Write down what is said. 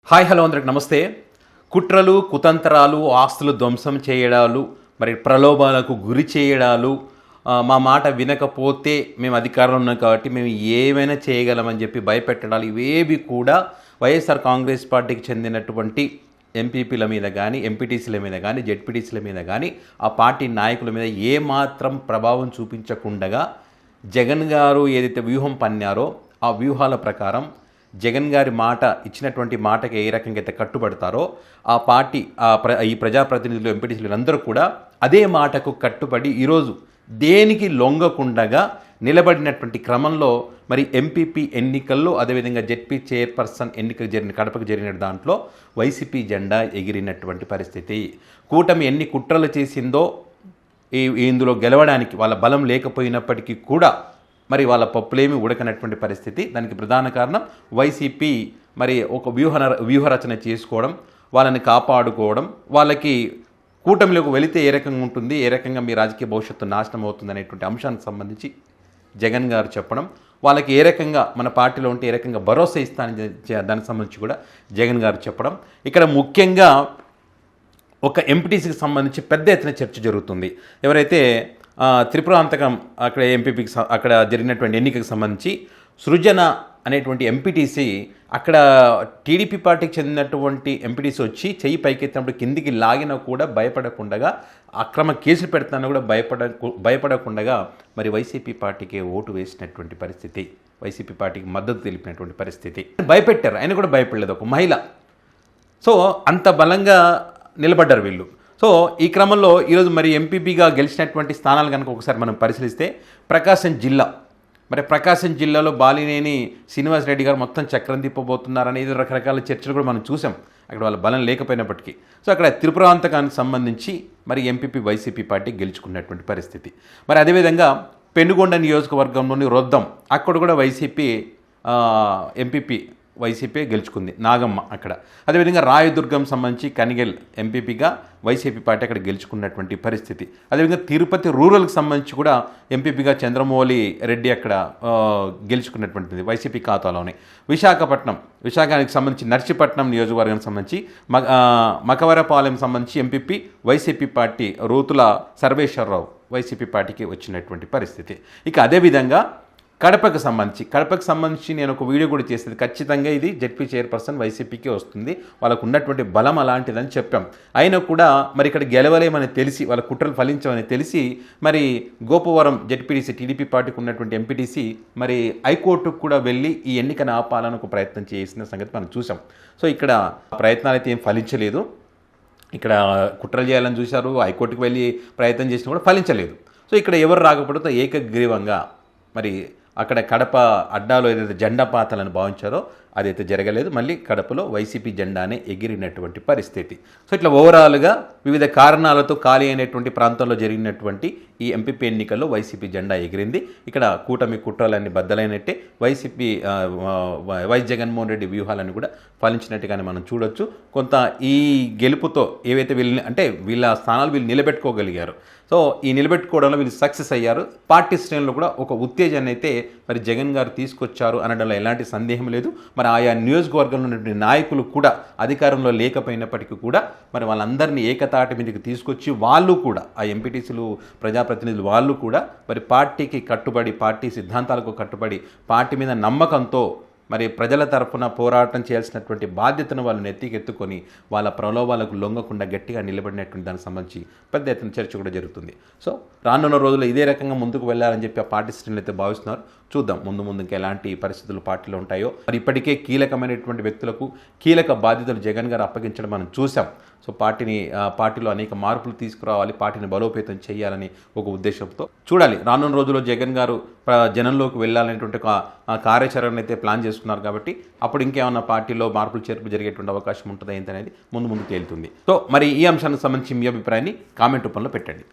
Hi hello అందరికి నమస్తే. కుట్రలు కుతంత్రాలు ఆస్తులు ధ్వంసం చేయడాలు మరి ప్రలోభాలకు గురి చేయడాలు మా మాట వినకపోతే మేము అధికారంలో ఉన్నాం కాబట్టి మేము ఏమైనా చేయగలమని చెప్పి భయపెట్టడాలు ఇవేవి కూడా వైఎస్ఆర్ కాంగ్రెస్ పార్టీకి చెందినటువంటి ఎంపీపీల మీద కానీ ఎంపీటీసీల మీద కానీ జెడ్పీటీసీల మీద కానీ ఆ పార్టీ నాయకుల మీద ఏమాత్రం ప్రభావం చూపించకుండా జగన్ గారు ఏదైతే వ్యూహం పన్నారో ఆ వ్యూహాల ప్రకారం జగన్ గారి మాట ఇచ్చినటువంటి మాటకి ఏ రకంగా అయితే కట్టుబడతారో ఆ పార్టీ ఈ ప్రజాప్రతినిధులు ఎంపీటీసీలు అందరూ కూడా అదే మాటకు కట్టుబడి ఈరోజు దేనికి లొంగకుండగా నిలబడినటువంటి క్రమంలో మరి ఎంపీపీ ఎన్నికల్లో అదేవిధంగా జెడ్పీ చైర్పర్సన్ ఎన్నికలు కడపకు జరిగిన దాంట్లో వైసీపీ జెండా ఎగిరినటువంటి పరిస్థితి. కూటమి ఎన్ని కుట్రలు చేసిందో ఇందులో గెలవడానికి వాళ్ళ బలం లేకపోయినప్పటికీ కూడా మరి వాళ్ళ పప్పులేమి ఉడకనటువంటి పరిస్థితి. దానికి ప్రధాన కారణం వైసీపీ మరి ఒక వ్యూహరచన చేసుకోవడం, వాళ్ళని కాపాడుకోవడం, వాళ్ళకి కూటమిలోకి వెళితే ఏ రకంగా ఉంటుంది, ఏ రకంగా మీ రాజకీయ భవిష్యత్తు నాశనం అవుతుంది అనేటువంటి అంశానికి సంబంధించి జగన్ గారు చెప్పడం, వాళ్ళకి ఏ రకంగా మన పార్టీలో ఉంటే ఏ రకంగా భరోసా ఇస్తానని దానికి సంబంధించి కూడా జగన్ గారు చెప్పడం. ఇక్కడ ముఖ్యంగా ఒక ఎంపీటీసీకి సంబంధించి పెద్ద ఎత్తున చర్చ జరుగుతుంది. ఎవరైతే త్రిపురాంతకం అక్కడ ఎంపీపీకి అక్కడ జరిగినటువంటి ఎన్నికకు సంబంధించి సృజన అనేటువంటి ఎంపీటీసీ అక్కడ టీడీపీ పార్టీకి చెందినటువంటి ఎంపీటీసీ వచ్చి చెయ్యి పైకెత్తినప్పుడు కిందికి లాగినా కూడా భయపడకుండా అక్రమ కేసులు పెడతానో కూడా భయపడకుండా మరి వైసీపీ పార్టీకి ఓటు వేసినటువంటి పరిస్థితి, వైసీపీ పార్టీకి మద్దతు తెలిపినటువంటి పరిస్థితి. భయపెట్టారు, ఆయన కూడా భయపడలేదు, ఒక మహిళ. సో అంత బలంగా నిలబడ్డారు వీళ్ళు. సో ఈ క్రమంలో ఈరోజు మరి ఎంపీపీగా గెలిచినటువంటి స్థానాలు కనుక ఒకసారి మనం పరిశీలిస్తే ప్రకాశం జిల్లాలో బాలినేని శ్రీనివాసరెడ్డి గారు మొత్తం చక్రం తిప్పబోతున్నారనేది రకరకాల చర్చలు కూడా మనం చూసాం, అక్కడ వాళ్ళ బలం లేకపోయినప్పటికీ. సో అక్కడ త్రిపురాంతకానికి సంబంధించి మరి ఎంపీపీ వైసీపీ పార్టీ గెలుచుకున్నటువంటి పరిస్థితి. మరి అదేవిధంగా పెనుగొండ నియోజకవర్గంలోని రొద్దం అక్కడ కూడా వైసీపీ ఎంపీపీ వైసీపీ గెలుచుకుంది, నాగమ్మ అక్కడ. అదేవిధంగా రాయదుర్గం సంబంధించి కనిగెల్ ఎంపీపీగా వైసీపీ పార్టీ అక్కడ గెలుచుకున్నటువంటి పరిస్థితి. అదేవిధంగా తిరుపతి రూరల్కి సంబంధించి కూడా ఎంపీపీగా చంద్రమౌళి రెడ్డి అక్కడ గెలుచుకున్నటువంటిది వైసీపీ ఖాతాలోనే. విశాఖానికి సంబంధించి నర్సీపట్నం నియోజకవర్గానికి సంబంధించి మకవరపాలెం సంబంధించి ఎంపీపీ వైసీపీ పార్టీ రూతుల సర్వేశ్వరరావు వైసీపీ పార్టీకి వచ్చినటువంటి పరిస్థితి. ఇక అదేవిధంగా కడపకు సంబంధించి నేను ఒక వీడియో కూడా చేసేది, ఖచ్చితంగా ఇది జెడ్పీ చైర్పర్సన్ వైసీపీకి వస్తుంది, వాళ్ళకు ఉన్నటువంటి బలం అలాంటిదని చెప్పాం. అయినా కూడా మరి ఇక్కడ గెలవలేమని తెలిసి, వాళ్ళ కుట్రలు ఫలించమని తెలిసి మరి గోపవరం జెడ్పీటీసీ టీడీపీ పార్టీకి ఉన్నటువంటి ఎంపీటీసీ మరి హైకోర్టుకు కూడా వెళ్ళి ఈ ఎన్నికను ఆపాలని ఒక ప్రయత్నం చేసిన సంగతి మనం చూసాం. సో ఇక్కడ ప్రయత్నాలు అయితే ఏం ఫలించలేదు, ఇక్కడ కుట్రలు చేయాలని చూశారు, హైకోర్టుకు వెళ్ళి ప్రయత్నం చేసినా కూడా ఫలించలేదు. సో ఇక్కడ ఎవరు రాకపోవడంతో ఏకగ్రీవంగా మరి అక్కడ కడప అడ్డాలో ఏదైతే జెండా పాతాలని భావించారో అదైతే జరగలేదు, మళ్ళీ కడపలో వైసీపీ జెండానే ఎగిరినటువంటి పరిస్థితి. సో ఇట్లా ఓవరాల్గా వివిధ కారణాలతో ఖాళీ అయినటువంటి ప్రాంతంలో జరిగినటువంటి ఈ ఎంపీపీ ఎన్నికల్లో వైసీపీ జెండా ఎగిరింది. ఇక్కడ కూటమి కుట్రలన్నీ బద్దలైనట్టే, వైసీపీ వైఎస్ జగన్మోహన్ రెడ్డి వ్యూహాలను కూడా ఫలించినట్టుగానే మనం చూడొచ్చు. కొంత ఈ గెలుపుతో ఏవైతే వీళ్ళ స్థానాలు వీళ్ళు నిలబెట్టుకోగలిగారు. సో ఈ నిలబెట్టుకోవడంలో వీళ్ళు సక్సెస్ అయ్యారు. పార్టీ శ్రేణులు కూడా ఒక ఉత్తేజాన్ని అయితే మరి జగన్ గారు తీసుకొచ్చారు అనడంలో ఎలాంటి సందేహం లేదు. మరి ఆయా నియోజకవర్గంలో ఉన్నటువంటి నాయకులు కూడా అధికారంలో లేకపోయినప్పటికీ కూడా మరి వాళ్ళందరినీ ఏకతాటి మీదకి తీసుకొచ్చి వాళ్ళు కూడా ఆ ఎంపీటీసీలు ప్రజాప్రతినిధులు వాళ్ళు కూడా మరి పార్టీకి కట్టుబడి, పార్టీ సిద్ధాంతాలకు కట్టుబడి, పార్టీ మీద నమ్మకంతో మరి ప్రజల తరఫున పోరాటం చేయాల్సినటువంటి బాధ్యతను వాళ్ళు నెత్తికెత్తుకొని వాళ్ళ ప్రలోభాలకు లొంగకుండా గట్టిగా నిలబడినటువంటి దానికి సంబంధించి పెద్ద ఎత్తున చర్చ కూడా జరుగుతుంది. సో రానున్న రోజుల్లో ఇదే రకంగా ముందుకు వెళ్ళాలని చెప్పి ఆ పార్టీ శ్రేణులు అయితే భావిస్తున్నారు. చూద్దాం ముందుకు ఎలాంటి పరిస్థితులు పార్టీలో ఉంటాయో. మరి ఇప్పటికే కీలకమైనటువంటి వ్యక్తులకు కీలక బాధ్యతలు జగన్ గారు అప్పగించడం మనం చూసాం. సో పార్టీలో అనేక మార్పులు తీసుకురావాలి, పార్టీని బలోపేతం చేయాలని ఒక ఉద్దేశంతో చూడాలి. రానున్న రోజుల్లో జగన్ గారు జనంలోకి వెళ్ళాలనేటువంటి కార్యాచరణ అయితే ప్లాన్ చేసుకున్నారు కాబట్టి అప్పుడు ఇంకేమన్నా పార్టీలో మార్పులు చేర్పులు జరిగేటువంటి అవకాశం ఉంటుందా ఏంటనేది ముందు తేలుతుంది. సో మరి ఈ అంశానికి సంబంధించి మీ అభిప్రాయాన్ని కామెంట్ రూపంలో పెట్టండి.